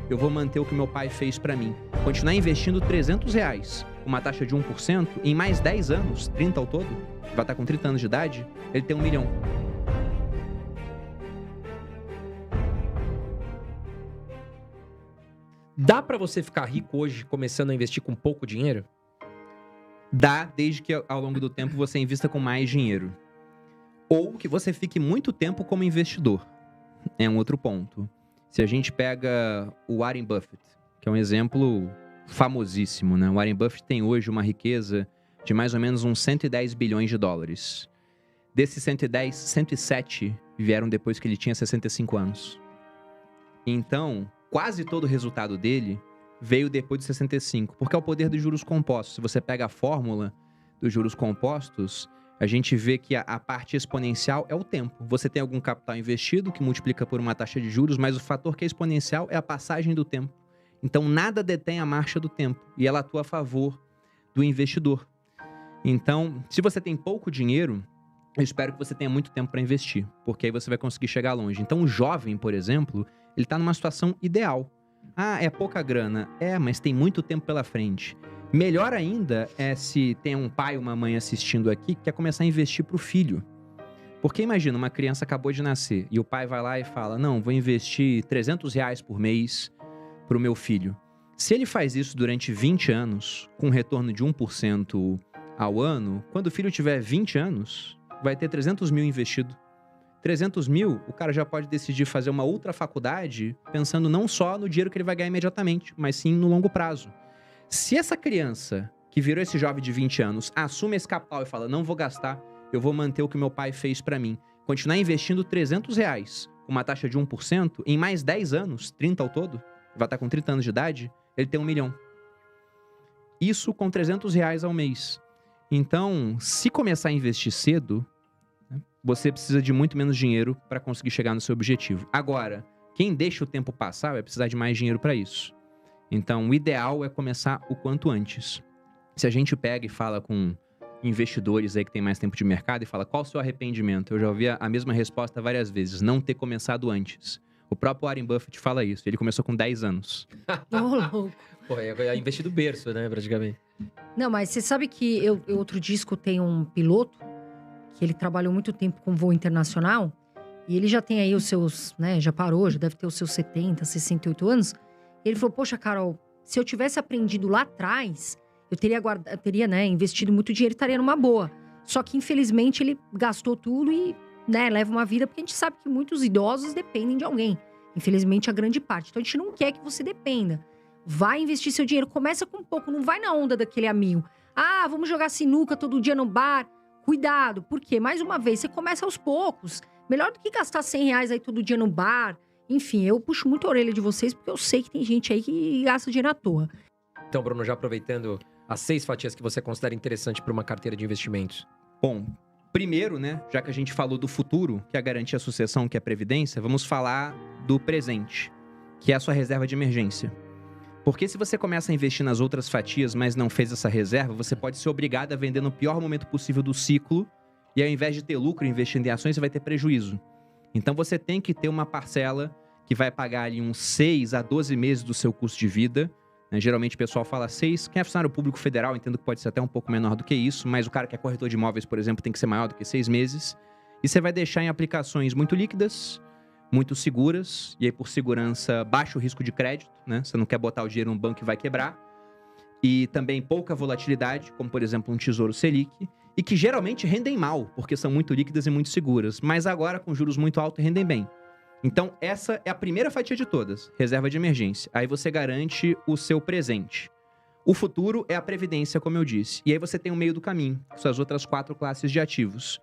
eu vou manter o que meu pai fez para mim. Continuar investindo R$300, uma taxa de 1%, em mais 10 anos, 30 ao todo, vai estar com 30 anos de idade, ele tem 1 milhão. Dá pra você ficar rico hoje começando a investir com pouco dinheiro? Dá, desde que ao longo do tempo você invista com mais dinheiro. Ou que você fique muito tempo como investidor. É um outro ponto. Se a gente pega o Warren Buffett, que é um exemplo famosíssimo, né? O Warren Buffett tem hoje uma riqueza de mais ou menos uns 110 bilhões de dólares. Desses 110, 107 vieram depois que ele tinha 65 anos. Então, quase todo o resultado dele veio depois de 65, porque é o poder dos juros compostos. Se você pega a fórmula dos juros compostos, a gente vê que a parte exponencial é o tempo. Você tem algum capital investido que multiplica por uma taxa de juros, mas o fator que é exponencial é a passagem do tempo. Então, nada detém a marcha do tempo e ela atua a favor do investidor. Então, se você tem pouco dinheiro, eu espero que você tenha muito tempo para investir, porque aí você vai conseguir chegar longe. Então, o jovem, por exemplo, ele está numa situação ideal. Ah, é pouca grana. É, mas tem muito tempo pela frente. Melhor ainda é se tem um pai ou uma mãe assistindo aqui que quer começar a investir para o filho. Porque imagina, uma criança acabou de nascer e o pai vai lá e fala, não, vou investir R$300 por mês para o meu filho. Se ele faz isso durante 20 anos, com um retorno de 1% ao ano, quando o filho tiver 20 anos, vai ter 300 mil investido. 300 mil, o cara já pode decidir fazer uma outra faculdade pensando não só no dinheiro que ele vai ganhar imediatamente, mas sim no longo prazo. Se essa criança, que virou esse jovem de 20 anos, assume esse capital e fala, não vou gastar, eu vou manter o que meu pai fez pra mim, continuar investindo R$300, com uma taxa de 1%, em mais 10 anos, 30 ao todo, vai estar com 30 anos de idade, ele tem 1 milhão. Isso com R$300 ao mês. Então, se começar a investir cedo, né, você precisa de muito menos dinheiro para conseguir chegar no seu objetivo. Agora, quem deixa o tempo passar vai precisar de mais dinheiro para isso. Então, o ideal é começar o quanto antes. Se a gente pega e fala com investidores aí que tem mais tempo de mercado e fala qual o seu arrependimento, eu já ouvi a mesma resposta várias vezes, não ter começado antes. O próprio Warren Buffett fala isso, ele começou com 10 anos. Ô, louco. Pô, é investir do berço, né, praticamente. Não, mas você sabe que eu outro dia escutei um piloto que ele trabalhou muito tempo com voo internacional e ele já tem aí os seus, né, já parou, já deve ter os seus 70, 68 anos. Ele falou, poxa, Carol, se eu tivesse aprendido lá atrás, eu teria, né, investido muito dinheiro e estaria numa boa. Só que, infelizmente, ele gastou tudo e, né, leva uma vida, porque a gente sabe que muitos idosos dependem de alguém. Infelizmente, a grande parte. Então, a gente não quer que você dependa. Vai investir seu dinheiro, começa com pouco, não vai na onda daquele amigo. Ah, vamos jogar sinuca todo dia no bar. Cuidado, porque, mais uma vez, você começa aos poucos. Melhor do que gastar R$100 aí todo dia no bar. Enfim, eu puxo muito a orelha de vocês, porque eu sei que tem gente aí que gasta dinheiro à toa. Então, Bruno, já aproveitando as 6 fatias que você considera interessante para uma carteira de investimentos. Bom, primeiro, né, já que a gente falou do futuro, que é a garantia a sucessão, que é a previdência, vamos falar do presente, que é a sua reserva de emergência. Porque se você começa a investir nas outras fatias, mas não fez essa reserva, você pode ser obrigado a vender no pior momento possível do ciclo, e ao invés de ter lucro investindo em ações, você vai ter prejuízo. Então você tem que ter uma parcela que vai pagar ali uns 6 a 12 meses do seu custo de vida. Né? Geralmente o pessoal fala 6. Quem é funcionário público federal, entendo que pode ser até um pouco menor do que isso, mas o cara que é corretor de imóveis, por exemplo, tem que ser maior do que 6 meses. E você vai deixar em aplicações muito líquidas, muito seguras, e aí por segurança, baixo risco de crédito, né? Você não quer botar o dinheiro num banco que vai quebrar. E também pouca volatilidade, como por exemplo um Tesouro Selic, e que geralmente rendem mal, porque são muito líquidas e muito seguras, mas agora com juros muito altos rendem bem. Então essa é a primeira fatia de todas, reserva de emergência. Aí você garante o seu presente. O futuro é a previdência, como eu disse. E aí você tem o meio do caminho, que são as outras 4 classes de ativos.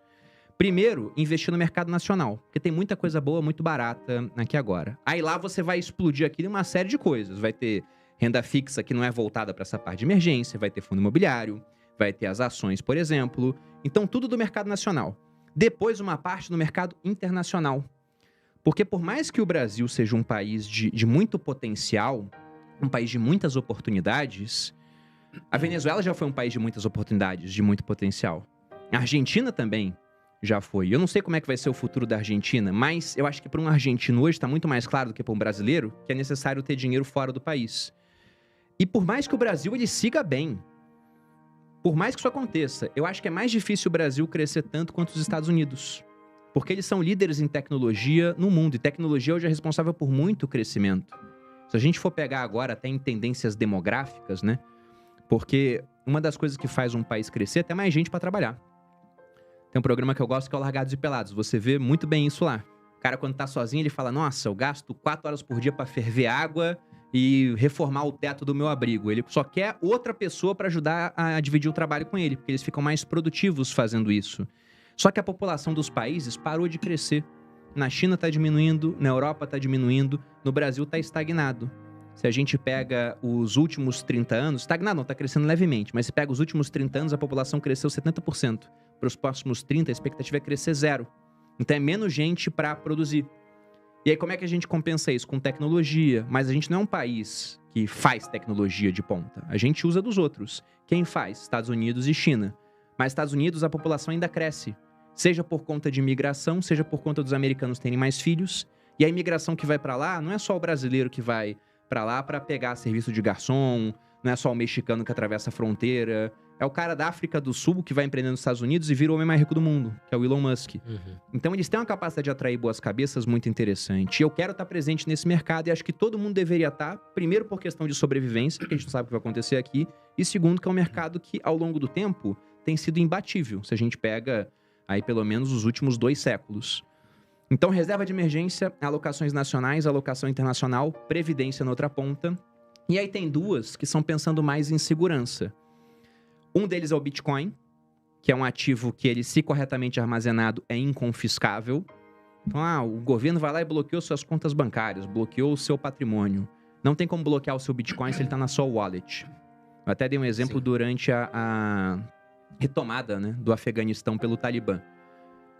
Primeiro, investir no mercado nacional, porque tem muita coisa boa, muito barata aqui agora. Aí lá você vai explodir aqui uma série de coisas. Vai ter renda fixa que não é voltada para essa parte de emergência, vai ter fundo imobiliário, vai ter as ações, por exemplo. Então, tudo do mercado nacional. Depois, uma parte do mercado internacional. Porque por mais que o Brasil seja um país de muito potencial, um país de muitas oportunidades, a Venezuela já foi um país de muitas oportunidades, de muito potencial. A Argentina também. Já foi. Eu não sei como é que vai ser o futuro da Argentina, mas eu acho que para um argentino hoje está muito mais claro do que para um brasileiro que é necessário ter dinheiro fora do país. E por mais que o Brasil ele siga bem, por mais que isso aconteça, eu acho que é mais difícil o Brasil crescer tanto quanto os Estados Unidos. Porque eles são líderes em tecnologia no mundo. E tecnologia hoje é responsável por muito crescimento. Se a gente for pegar agora até em tendências demográficas, né? Porque uma das coisas que faz um país crescer é ter mais gente para trabalhar. Tem um programa que eu gosto que é o Largados e Pelados. Você vê muito bem isso lá. O cara, quando tá sozinho, ele fala: nossa, eu gasto 4 horas por dia para ferver água e reformar o teto do meu abrigo. Ele só quer outra pessoa para ajudar a dividir o trabalho com ele, porque eles ficam mais produtivos fazendo isso. Só que a população dos países parou de crescer. Na China está diminuindo, na Europa está diminuindo, no Brasil está estagnado. Se a gente pega os últimos 30 anos, estagnado não, está crescendo levemente, mas se pega os últimos 30 anos, a população cresceu 70%. Para os próximos 30, a expectativa é crescer 0. Então é menos gente para produzir. E aí como é que a gente compensa isso? Com tecnologia. Mas a gente não é um país que faz tecnologia de ponta. A gente usa dos outros. Quem faz? Estados Unidos e China. Mas Estados Unidos, a população ainda cresce. Seja por conta de imigração, seja por conta dos americanos terem mais filhos. E a imigração que vai para lá, não é só o brasileiro que vai para lá para pegar serviço de garçom, não é só o mexicano que atravessa a fronteira. É o cara da África do Sul que vai empreender nos Estados Unidos e vira o homem mais rico do mundo, que é o Elon Musk. Então eles têm uma capacidade de atrair boas cabeças muito interessante. E eu quero estar presente nesse mercado e acho que todo mundo deveria estar, primeiro por questão de sobrevivência, porque a gente não sabe o que vai acontecer aqui, e segundo que é um mercado que ao longo do tempo tem sido imbatível, se a gente pega aí pelo menos os últimos 2 séculos. Então, reserva de emergência, alocações nacionais, alocação internacional, previdência na outra ponta. E aí tem 2 que são pensando mais em segurança. Um deles é o Bitcoin, que é um ativo que ele, se corretamente armazenado, é inconfiscável. Então, o governo vai lá e bloqueou suas contas bancárias, bloqueou o seu patrimônio. Não tem como bloquear o seu Bitcoin se ele está na sua wallet. Eu até dei um exemplo durante a retomada, né, do Afeganistão pelo Talibã.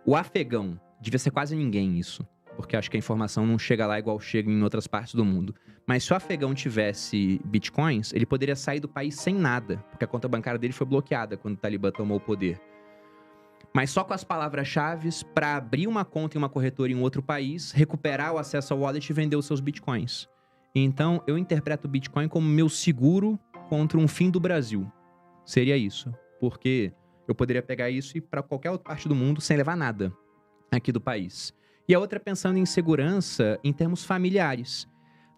O afegão, devia ser quase ninguém isso, porque acho que a informação não chega lá igual chega em outras partes do mundo. Mas se o afegão tivesse bitcoins, ele poderia sair do país sem nada, porque a conta bancária dele foi bloqueada quando o Talibã tomou o poder. Mas só com as palavras-chave para abrir uma conta em uma corretora em um outro país, recuperar o acesso ao wallet e vender os seus bitcoins. Então, eu interpreto o Bitcoin como meu seguro contra um fim do Brasil. Seria isso. Porque eu poderia pegar isso e ir para qualquer outra parte do mundo sem levar nada aqui do país. E a outra é pensando em segurança em termos familiares.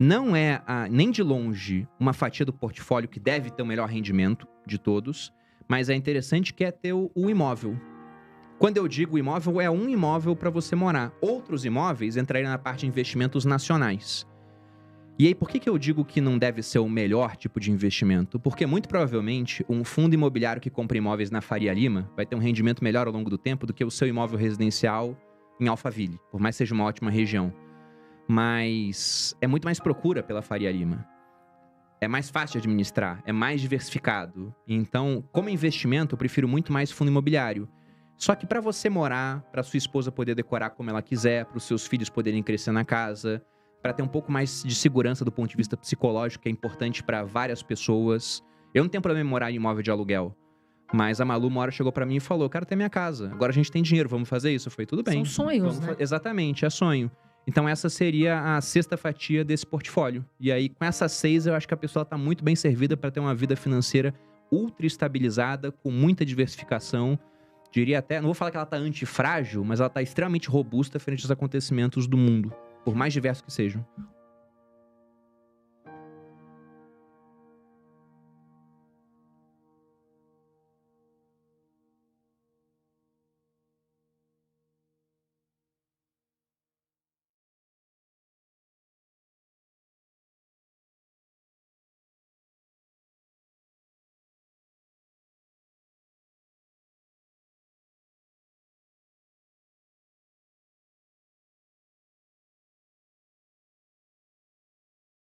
Não é, nem de longe, uma fatia do portfólio que deve ter o melhor rendimento de todos, mas é interessante que é ter o imóvel. Quando eu digo imóvel, é um imóvel para você morar. Outros imóveis entrariam na parte de investimentos nacionais. E aí, por que eu digo que não deve ser o melhor tipo de investimento? Porque, muito provavelmente, um fundo imobiliário que compra imóveis na Faria Lima vai ter um rendimento melhor ao longo do tempo do que o seu imóvel residencial em Alphaville, por mais que seja uma ótima região. Mas é muito mais procura pela Faria Lima. É mais fácil de administrar, é mais diversificado. Então, como investimento, eu prefiro muito mais fundo imobiliário. Só que para você morar, para sua esposa poder decorar como ela quiser, para os seus filhos poderem crescer na casa, para ter um pouco mais de segurança do ponto de vista psicológico, que é importante para várias pessoas. Eu não tenho problema em morar em imóvel de aluguel. Mas a Malu uma hora chegou para mim e falou: eu quero ter minha casa, agora a gente tem dinheiro, vamos fazer isso? Eu falei: tudo bem. São sonhos, né? Exatamente, é sonho. Então essa seria a 6ª fatia desse portfólio. E aí, com essas 6, eu acho que a pessoa está muito bem servida para ter uma vida financeira ultra estabilizada, com muita diversificação. Diria até, não vou falar que ela está antifrágil, mas ela está extremamente robusta frente aos acontecimentos do mundo, por mais diversos que sejam.